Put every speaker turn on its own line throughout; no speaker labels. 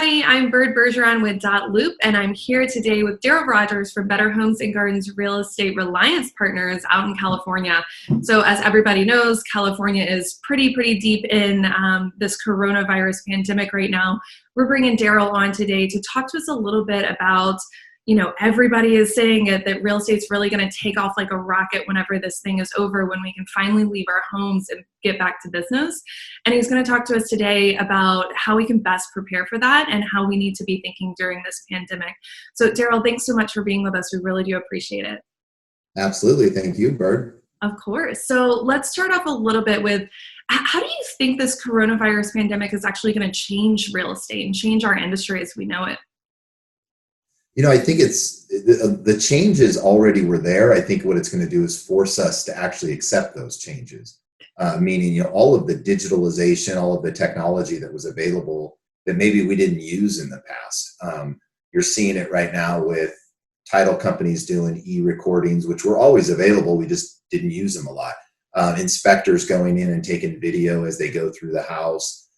Hi, I'm Byrd Bergeron with Dotloop, and I'm here today with Daryl Rogers from Better Homes and Gardens Real Estate Reliance Partners out in California. So as everybody knows, California is pretty deep in this coronavirus pandemic right now. We're bringing Daryl on today to talk to us a little bit about, everybody is saying it, that real estate's really going to take off like a rocket whenever this thing is over, when we can finally leave our homes and get back to business. And he's going to talk to us today about how we can best prepare for that and how we need to be thinking during this pandemic. So Daryl, thanks so much for being with us. We really do appreciate it.
Absolutely. Thank you, Byrd.
Of course. So let's start off a little bit with, how do you think this coronavirus pandemic is actually going to change real estate and change our industry as we know it?
I think the changes already were there. I think what it's going to do is force us to actually accept those changes. Meaning, all of the digitalization, all of the technology that was available that maybe we didn't use in the past. You're seeing it right now with title companies doing e-recordings, which were always available. We just didn't use them a lot. Inspectors going in and taking video as they go through the house.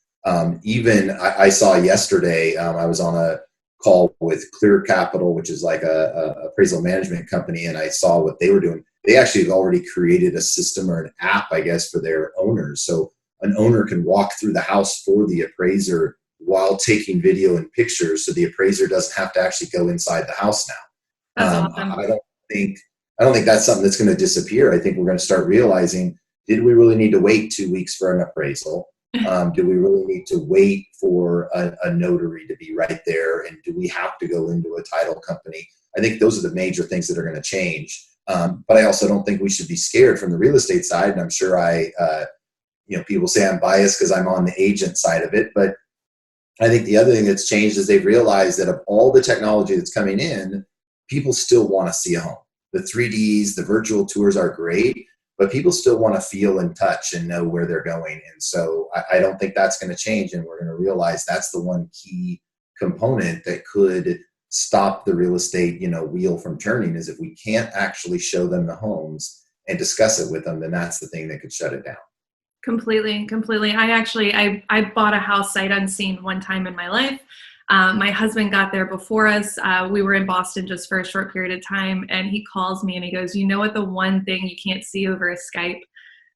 Even I saw yesterday, I was on a call with Clear Capital, which is like a appraisal management company, and I saw what they were doing. They actually have already created a system or an app, I guess, for their owners. So an owner can walk through the house for the appraiser while taking video and pictures, so the appraiser doesn't have to actually go inside the house now.
That's awesome.
I don't think that's something that's going to disappear. I think we're going to start realizing, did we really need to wait 2 weeks for an appraisal? Do we really need to wait for a notary to be right there? And do we have to go into a title company? I think those are the major things that are going to change. But I also don't think we should be scared from the real estate side. And I'm sure people say I'm biased because I'm on the agent side of it. But I think the other thing that's changed is they've realized that of all the technology that's coming in, people still want to see a home. The 3Ds, the virtual tours are great, but people still want to feel and touch and know where they're going. And so I don't think that's going to change. And we're going to realize that's the one key component that could stop the real estate, wheel from turning, is if we can't actually show them the homes and discuss it with them, then that's the thing that could shut it down.
Completely. I bought a house sight unseen one time in my life. My husband got there before us. We were in Boston just for a short period of time, and he calls me and he goes, "You know what? The one thing you can't see over Skype."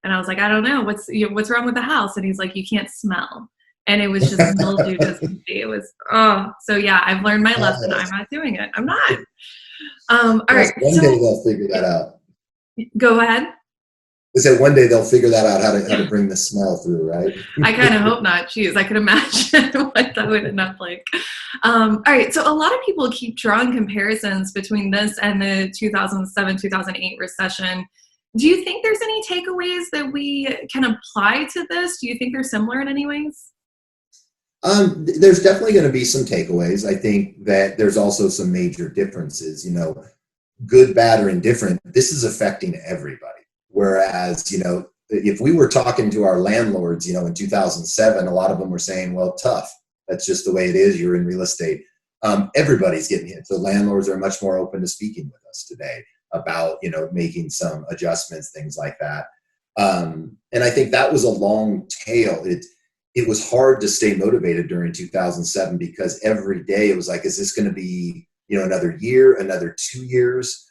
And I was like, "I don't know. What's wrong with the house?" And he's like, "You can't smell." And it was just mildew. It was So yeah, I've learned my lesson. I'm not doing it. I'm not. All right.
One day they'll figure that out.
Go ahead.
I said one day they'll figure that out, how to bring the smell through, right?
I kind of hope not. Jeez, I could imagine what that would end up like. All right, so a lot of people keep drawing comparisons between this and the 2007-2008 recession. Do you think there's any takeaways that we can apply to this? Do you think they're similar in any ways?
There's definitely going to be some takeaways. I think that there's also some major differences, good, bad, or indifferent. This is affecting everybody. Whereas, if we were talking to our landlords, in 2007, a lot of them were saying, well, tough. That's just the way it is. You're in real estate. Everybody's getting hit. So landlords are much more open to speaking with us today about, making some adjustments, things like that. And I think that was a long tail. It was hard to stay motivated during 2007 because every day it was like, is this going to be, another year, another 2 years?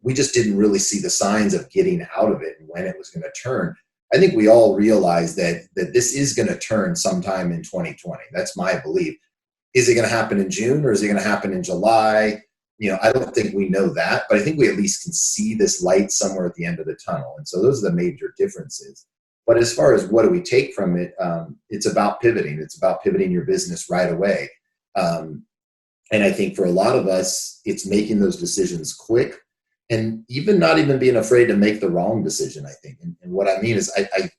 We just didn't really see the signs of getting out of it and when it was going to turn. I think we all realize that this is going to turn sometime in 2020. That's my belief. Is it going to happen in June or is it going to happen in July? I don't think we know that, but I think we at least can see this light somewhere at the end of the tunnel. And so those are the major differences. But as far as what do we take from it, it's about pivoting. It's about pivoting your business right away. And I think for a lot of us, it's making those decisions quick and not even being afraid to make the wrong decision, I think. And what I mean is I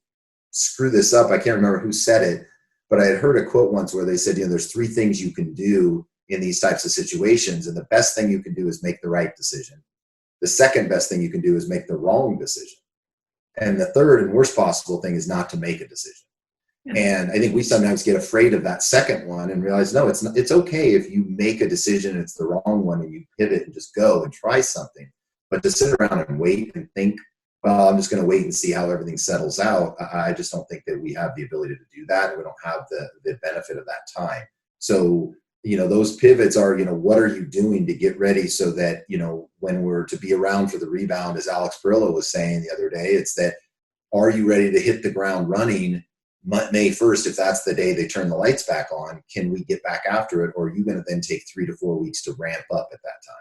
screw this up. I can't remember who said it, but I had heard a quote once where they said, there's 3 things you can do in these types of situations. And the best thing you can do is make the right decision. The second best thing you can do is make the wrong decision. And the third and worst possible thing is not to make a decision. And I think we sometimes get afraid of that second one and realize, no, it's okay if you make a decision and it's the wrong one and you pivot and just go and try something. But to sit around and wait and think, well, I'm just going to wait and see how everything settles out, I just don't think that we have the ability to do that. We don't have the benefit of that time. So, those pivots are, what are you doing to get ready so that, when we're to be around for the rebound, as Alex Perillo was saying the other day, it's that, are you ready to hit the ground running May 1st, if that's the day they turn the lights back on? Can we get back after it? Or are you going to then take 3 to 4 weeks to ramp up at that time?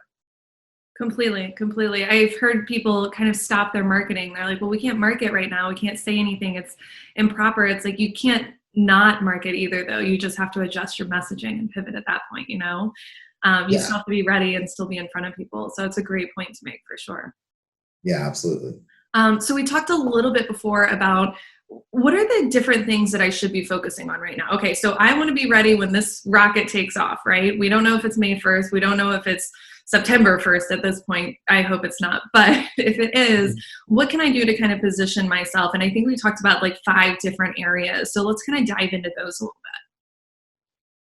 Completely. I've heard people kind of stop their marketing. They're like, well, we can't market right now. We can't say anything. It's improper. It's like, you can't not market either, though. You just have to adjust your messaging and pivot at that point, You
Yeah.
still have to be ready and still be in front of people. So it's a great point to make for sure.
Yeah, absolutely.
So we talked a little bit before about what are the different things that I should be focusing on right now? Okay, so I want to be ready when this rocket takes off, right? We don't know if it's May 1st. We don't know if it's September 1st at this point. I hope it's not. But if it is, what can I do to kind of position myself? And I think we talked about like 5 different areas. So let's kind of dive into those a little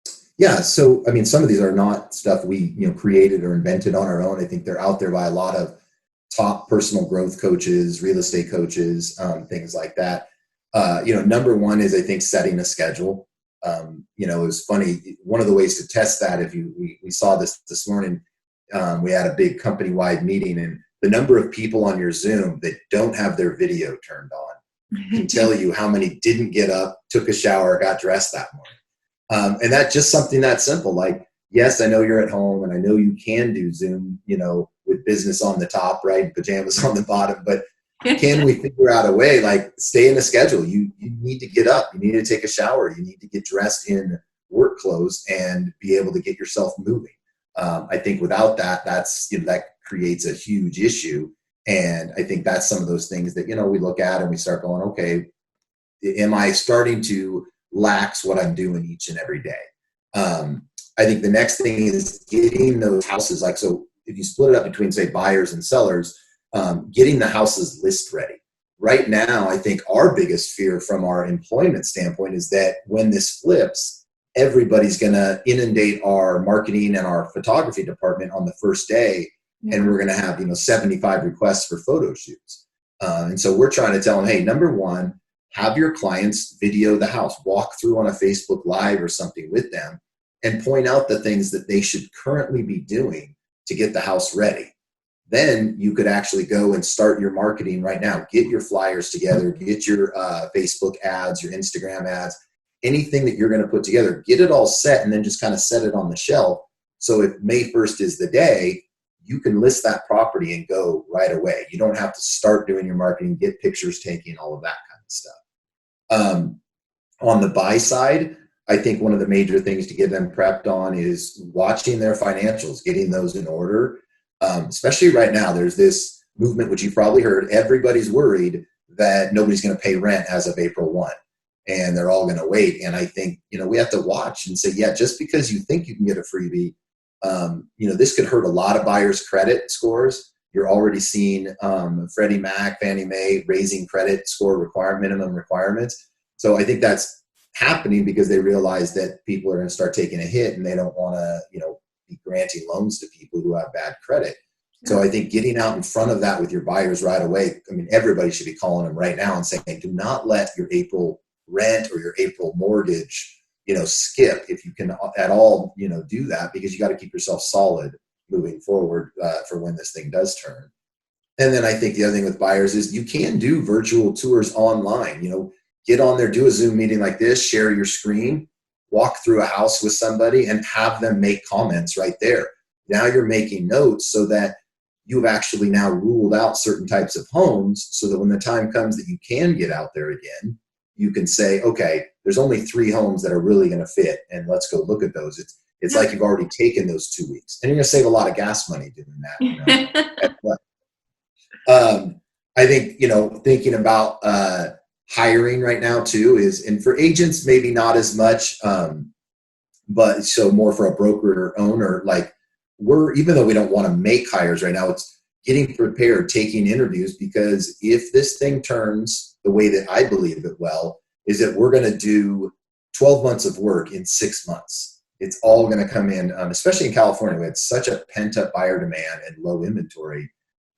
bit.
Yeah. So, some of these are not stuff we, created or invented on our own. I think they're out there by a lot of top personal growth coaches, real estate coaches, things like that. Number one is, I think, setting a schedule. It was funny. One of the ways to test that, we saw this morning, we had a big company-wide meeting, and the number of people on your Zoom that don't have their video turned on can tell you how many didn't get up, took a shower, got dressed that morning. And that's just something that simple. Like, yes, I know you're at home and I know you can do Zoom, with business on the top, right? Pajamas on the bottom, but can we figure out a way, like, stay in a schedule? You need to get up, you need to take a shower, you need to get dressed in work clothes and be able to get yourself moving. I think without that, that creates a huge issue. And I think that's some of those things that, we look at and we start going, okay, am I starting to lax what I'm doing each and every day? I think the next thing is getting those houses, like, so if you split it up between, say, buyers and sellers, getting the houses list ready. Right now, I think our biggest fear from our employment standpoint is that when this flips, everybody's going to inundate our marketing and our photography department on the first day, and we're going to have 75 requests for photo shoots. And so we're trying to tell them, hey, number one, have your clients video the house, walk through on a Facebook Live or something with them, and point out the things that they should currently be doing to get the house ready. Then you could actually go and start your marketing right now. Get your flyers together, get your Facebook ads, your Instagram ads, anything that you're going to put together, get it all set, and then just kind of set it on the shelf. So if May 1st is the day, you can list that property and go right away. You don't have to start doing your marketing, get pictures taken, all of that kind of stuff. On the buy side, I think one of the major things to get them prepped on is watching their financials, getting those in order. Especially right now, there's this movement, which you've probably heard, everybody's worried that nobody's going to pay rent as of April 1, and they're all going to wait. And I think, we have to watch and say, yeah, just because you think you can get a freebie, this could hurt a lot of buyers' credit scores. You're already seeing Freddie Mac, Fannie Mae raising credit score minimum requirements. So I think that's happening because they realize that people are going to start taking a hit, and they don't want to, be granting loans to people who have bad credit. So I think getting out in front of that with your buyers right away, everybody should be calling them right now and saying, do not let your April rent or your April mortgage, skip if you can at all, do that, because you got to keep yourself solid moving forward for when this thing does turn. And then I think the other thing with buyers is you can do virtual tours online, get on there, do a Zoom meeting like this, share your screen, walk through a house with somebody and have them make comments right there. Now you're making notes so that you've actually now ruled out certain types of homes, so that when the time comes that you can get out there again, you can say, okay, there's only 3 homes that are really going to fit, and let's go look at those. It's like you've already taken those 2 weeks, and you're going to save a lot of gas money doing that. I think, thinking about hiring right now too is, and for agents, maybe not as much, but so more for a broker or owner, like even though we don't want to make hires right now, it's getting prepared, taking interviews, because if this thing turns the way that I believe it will, is that we're going to do 12 months of work in 6 months. It's all going to come in, especially in California. We had such a pent-up buyer demand and low inventory.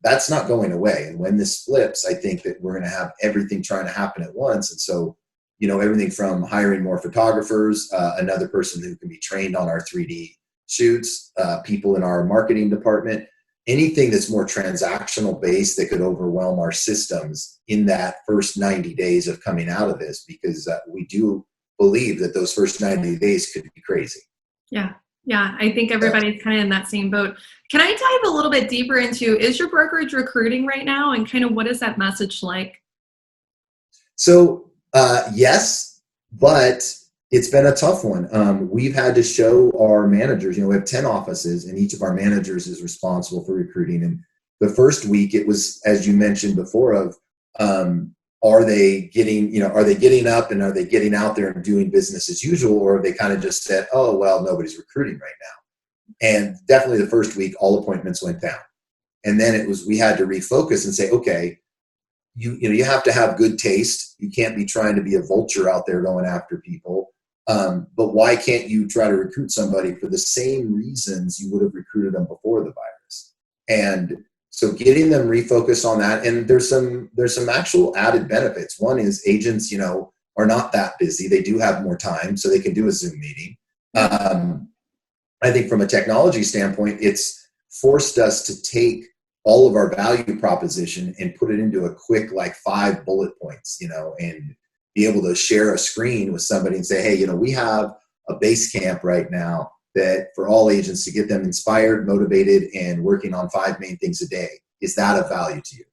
That's not going away. And when this flips, I think that we're going to have everything trying to happen at once. And so everything from hiring more photographers, another person who can be trained on our 3D shoots, people in our marketing department, anything that's more transactional based that could overwhelm our systems in that first 90 days of coming out of this, because we do believe that those first 90 days could be crazy.
Yeah. Yeah. I think everybody's kind of in that same boat. Can I dive a little bit deeper into, is your brokerage recruiting right now, and kind of what is that message like?
So yes, but it's been a tough one. We've had to show our managers, we have 10 offices and each of our managers is responsible for recruiting. And the first week it was, as you mentioned before, of are they getting up and are they getting out there and doing business as usual, or have they kind of just said, oh, well, nobody's recruiting right now. And definitely the first week, all appointments went down. And then we had to refocus and say, okay, you have to have good taste. You can't be trying to be a vulture out there going after people. But why can't you try to recruit somebody for the same reasons you would have recruited them before the virus? And so getting them refocused on that, and there's some actual added benefits. One is agents, are not that busy. They do have more time, so they can do a Zoom meeting. I think from a technology standpoint, it's forced us to take all of our value proposition and put it into a quick, 5 bullet points, and be able to share a screen with somebody and say, hey, we have a base camp right now that for all agents to get them inspired, motivated, and working on 5 main things a day. Is that of value to you?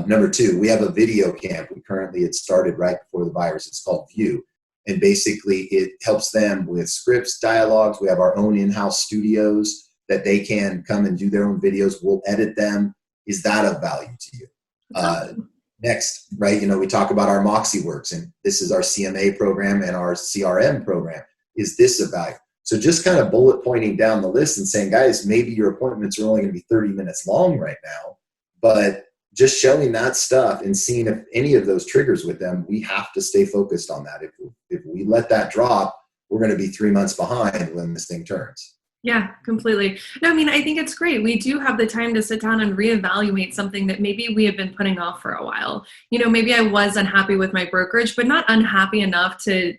Number 2, we have a video camp. It started right before the virus. It's called View. And basically it helps them with scripts, dialogues. We have our own in-house studios that they can come and do their own videos. We'll edit them. Is that of value to you? Next, right, we talk about our Moxie Works, and this is our CMA program and our CRM program. Is this of value? So just kind of bullet pointing down the list and saying, guys, maybe your appointments are only going to be 30 minutes long right now, but just showing that stuff and seeing if any of those triggers with them, we have to stay focused on that. If we let that drop, we're going to be 3 months behind when this thing turns.
Yeah, completely. No, I think it's great. We do have the time to sit down and reevaluate something that maybe we have been putting off for a while. Maybe I was unhappy with my brokerage, but not unhappy enough to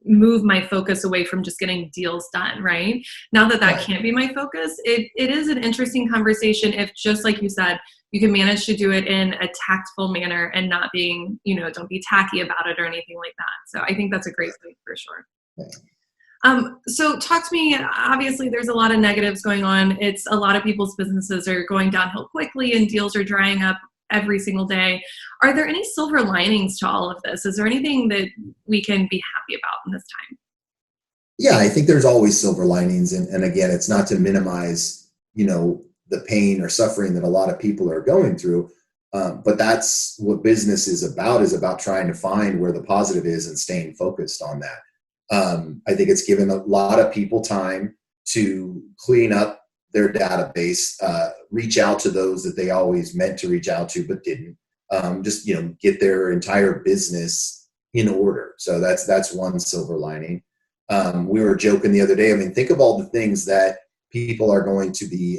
move my focus away from just getting deals done, right? Now that can't be my focus, it is an interesting conversation if, just like you said, you can manage to do it in a tactful manner and not being, don't be tacky about it or anything like that. So I think that's a great thing for sure. So talk to me, obviously there's a lot of negatives going on. It's a lot of people's businesses are going downhill quickly and deals are drying up every single day. Are there any silver linings to all of this? Is there anything that we can be happy about in this time?
Yeah, I think there's always silver linings. And again, it's not to minimize, the pain or suffering that a lot of people are going through. But that's what business is about trying to find where the positive is and staying focused on that. I think it's given a lot of people time to clean up their database, reach out to those that they always meant to reach out to but didn't, get their entire business in order. So that's one silver lining. We were joking the other day. Think of all the things that people are going to be,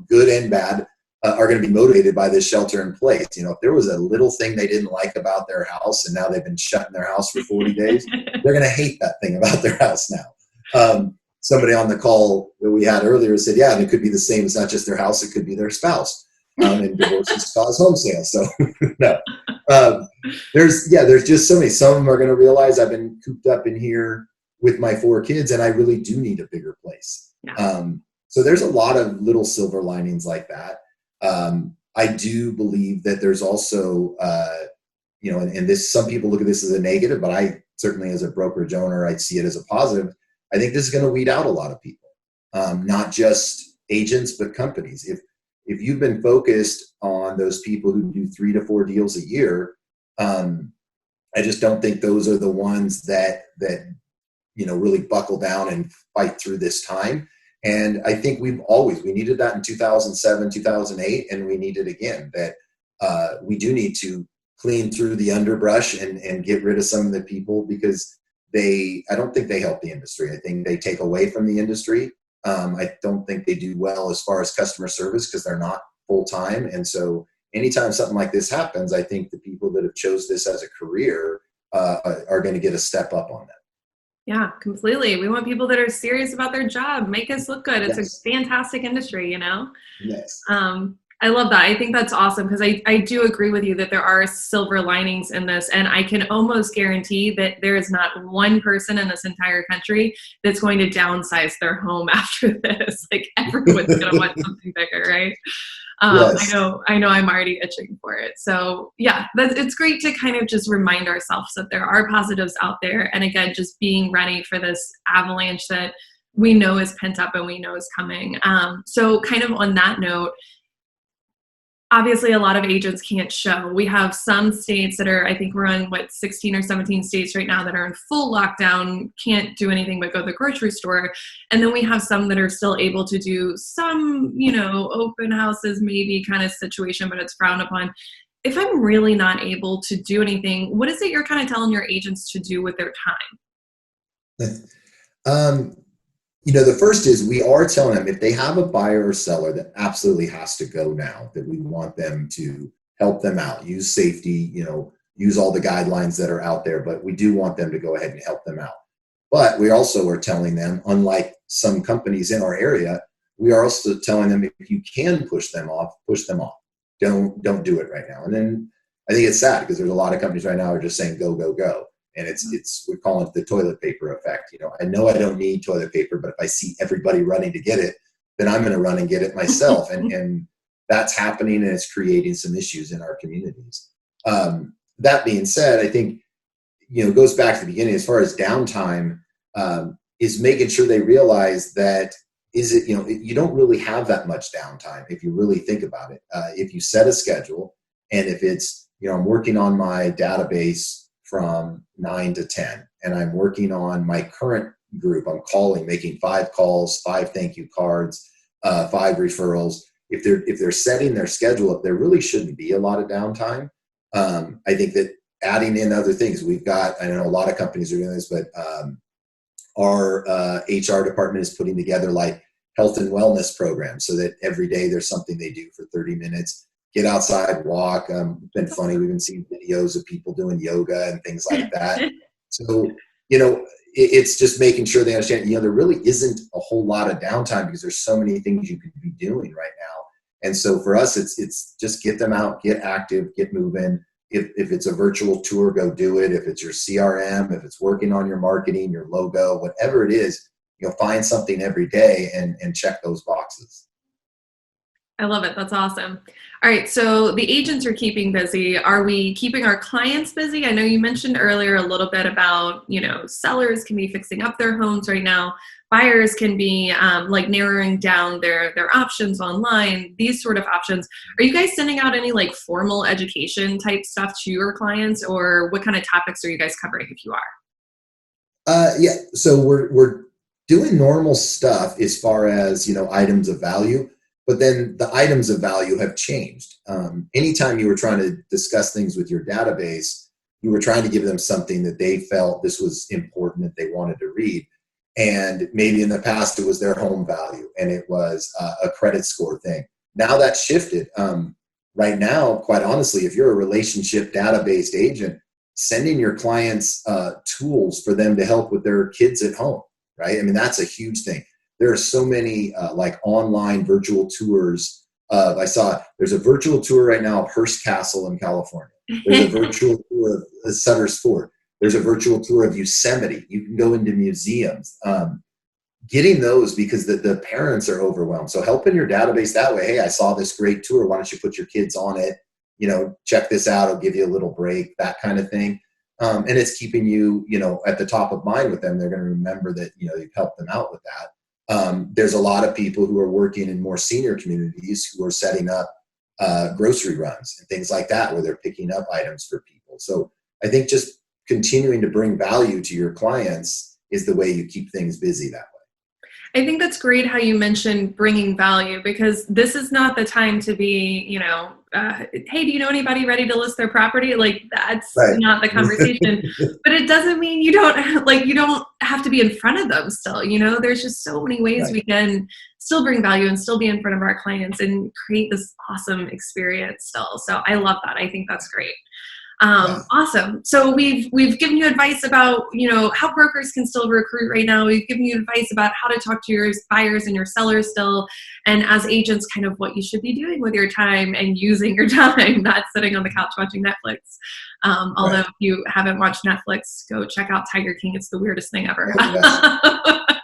good and bad, are going to be motivated by this shelter in place. If there was a little thing they didn't like about their house and now they've been shut in their house for 40 days, they're going to hate that thing about their house now. Somebody on the call that we had earlier said, yeah, and it could be the same. It's not just their house. It could be their spouse. And divorces cause home sales. So no, there's just so many. Some of them are going to realize I've been cooped up in here with my 4 kids and I really do need a bigger place. Yeah. So there's a lot of little silver linings like that. I do believe that there's also, and this, some people look at this as a negative, but I certainly as a brokerage owner, I see it as a positive. I think this is going to weed out a lot of people, not just agents, but companies. If you've been focused on those people who do 3 to 4 deals a year, I just don't think those are the ones that really buckle down and fight through this time. And I think we needed that in 2007, 2008, and we need it again, that we do need to clean through the underbrush and get rid of some of the people, because I don't think they help the industry. I think they take away from the industry. I don't think they do well as far as customer service because they're not full time. And so anytime something like this happens, I think the people that have chose this as a career are going to get a step up on that.
Yeah, completely. We want people that are serious about their job, make us look good. It's a
Yes.
fantastic industry, you know?
Yes.
I love that. I think that's awesome because I do agree with you that there are silver linings in this. And I can almost guarantee that there is not one person in this entire country that's going to downsize their home after this. Like everyone's going to want something bigger, right?
Yes.
I know I'm already itching for it. So yeah, it's great to kind of just remind ourselves that there are positives out there. And again, just being ready for this avalanche that we know is pent up and we know is coming. So kind of on that note, obviously a lot of agents can't show. We have some states that are, I think we're on 16 or 17 states right now that are in full lockdown, can't do anything but go to the grocery store. And then we have some that are still able to do some, open houses, maybe kind of situation, but it's frowned upon. If I'm really not able to do anything, what is it you're kind of telling your agents to do with their time?
The first is we are telling them if they have a buyer or seller that absolutely has to go now, that we want them to help them out, use safety, use all the guidelines that are out there, but we do want them to go ahead and help them out. But we also are telling them, unlike some companies in our area, we are also telling them if you can push them off, push them off. Don't do it right now. And then I think it's sad because there's a lot of companies right now are just saying go, go, go. And we're calling it the toilet paper effect. I know I don't need toilet paper, but if I see everybody running to get it, then I'm going to run and get it myself. And that's happening, and it's creating some issues in our communities. That being said, I think, it goes back to the beginning as far as downtime, is making sure they realize that you don't really have that much downtime if you really think about it. If you set a schedule, and if it's, I'm working on my database from 9 to 10, and I'm working on my current group. I'm making 5 calls, 5 thank you cards, 5 referrals. If they're setting their schedule up, there really shouldn't be a lot of downtime. I think that adding in other things, I know a lot of companies are doing this, but our HR department is putting together like health and wellness programs so that every day there's something they do for 30 minutes. Get outside, walk. It's been funny. We've been seeing videos of people doing yoga and things like that. So, it's just making sure they understand, there really isn't a whole lot of downtime because there's so many things you could be doing right now. And so for us, it's just get them out, get active, get moving. If it's a virtual tour, go do it. If it's your CRM, if it's working on your marketing, your logo, whatever it is, find something every day and check those boxes.
I love it. That's awesome. All right. So the agents are keeping busy. Are we keeping our clients busy? I know you mentioned earlier a little bit about, sellers can be fixing up their homes right now. Buyers can be narrowing down their options online, these sort of options. Are you guys sending out any formal education type stuff to your clients, or what kind of topics are you guys covering if you are?
Yeah. So we're doing normal stuff as far as, items of value. But then the items of value have changed. Anytime you were trying to discuss things with your database, you were trying to give them something that they felt this was important that they wanted to read. And maybe in the past it was their home value and it was a credit score thing. Now that's shifted. Right now, quite honestly, if you're a relationship database agent, sending your clients tools for them to help with their kids at home, right? I mean, that's a huge thing. There are so many online virtual tours. There's a virtual tour right now of Hearst Castle in California. There's a virtual tour of Sutter's Fort. There's a virtual tour of Yosemite. You can go into museums. Getting those because the parents are overwhelmed. So helping your database that way. Hey, I saw this great tour. Why don't you put your kids on it? Check this out. I'll give you a little break, that kind of thing. And it's keeping you, at the top of mind with them. They're going to remember that, you've helped them out with that. There's a lot of people who are working in more senior communities who are setting up grocery runs and things like that, where they're picking up items for people. So I think just continuing to bring value to your clients is the way you keep things busy that way.
I think that's great how you mentioned bringing value, because this is not the time to be, hey, do you know anybody ready to list their property? That's
right.
Not the conversation. But it doesn't mean you don't have to be in front of them still. There's just so many ways
Right.
we can still bring value and still be in front of our clients and create this awesome experience still. So I love that. I think that's great.
Yeah.
Awesome. So we've given you advice about, how brokers can still recruit right now. We've given you advice about how to talk to your buyers and your sellers still, and as agents, kind of what you should be doing with your time and using your time, not sitting on the couch watching Netflix. Although
Right.
if you haven't watched Netflix, go check out Tiger King. It's the weirdest thing ever.
Oh, yes.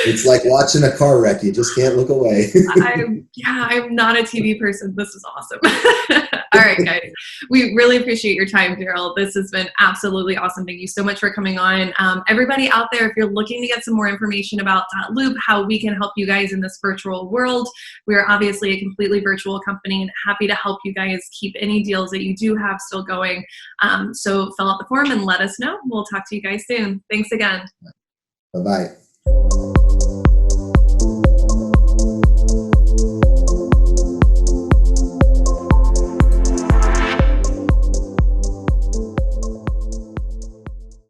It's like watching a car wreck. You just can't look away.
I'm not a TV person. This is awesome. All right, guys. We really appreciate your time, Daryl. This has been absolutely awesome. Thank you so much for coming on. Everybody out there, if you're looking to get some more information about Dotloop, how we can help you guys in this virtual world, we are obviously a completely virtual company and happy to help you guys keep any deals that you do have still going. So fill out the form and let us know. We'll talk to you guys soon. Thanks again.
Bye-bye.